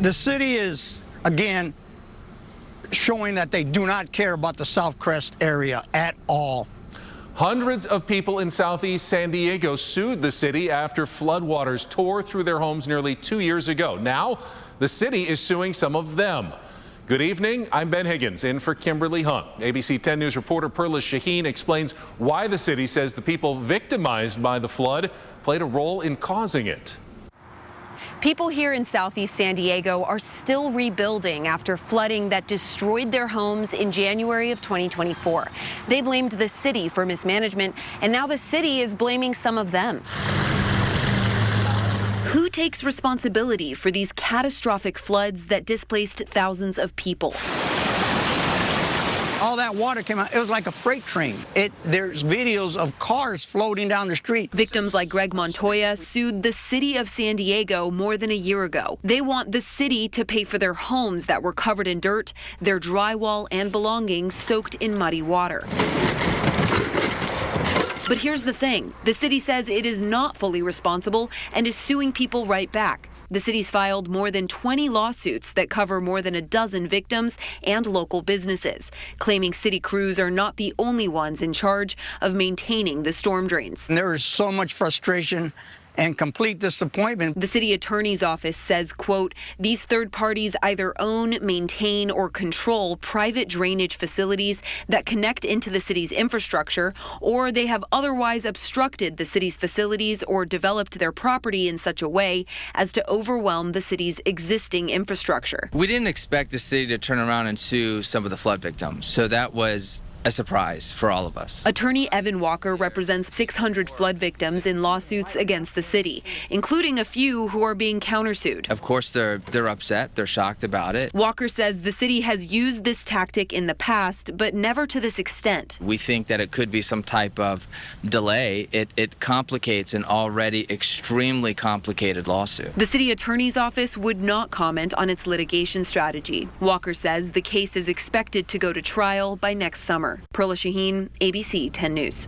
The city is, again, showing that they do not care about the South Crest area at all. Hundreds of people in southeast San Diego sued the city after floodwaters tore through their homes nearly 2 years ago. Now, the city is suing some of them. Good evening. I'm Ben Higgins, in for Kimberly Hunt. ABC 10 News reporter Perla Shaheen explains why the city says the people victimized by the flood played a role in causing it. People here in southeast San Diego are still rebuilding after flooding that destroyed their homes in January of 2024. They blamed the city for mismanagement, and now the city is blaming some of them. Who takes responsibility for these catastrophic floods that displaced thousands of people? All that water came out. It was like a freight train. There's videos of cars floating down the street. Victims like Greg Montoya sued the city of San Diego more than a year ago. They want the city to pay for their homes that were covered in dirt, their drywall and belongings soaked in muddy water. But here's the thing. The city says it is not fully responsible and is suing people right back. The city's filed more than 20 lawsuits that cover more than a dozen victims and local businesses, claiming city crews are not the only ones in charge of maintaining the storm drains. And there is so much frustration and complete disappointment. The city attorney's office says, quote, these third parties either own, maintain, or control private drainage facilities that connect into the city's infrastructure, or they have otherwise obstructed the city's facilities or developed their property in such a way as to overwhelm the city's existing infrastructure. We didn't expect the city to turn around and sue some of the flood victims, so that was a surprise for all of us. Attorney Evan Walker represents 600 flood victims in lawsuits against the city, including a few who are being countersued. Of course, they're upset. They're shocked about it. Walker says the city has used this tactic in the past, but never to this extent. We think that it could be some type of delay. It complicates an already extremely complicated lawsuit. The city attorney's office would not comment on its litigation strategy. Walker says the case is expected to go to trial by next summer. Perla Shaheen, ABC 10 News.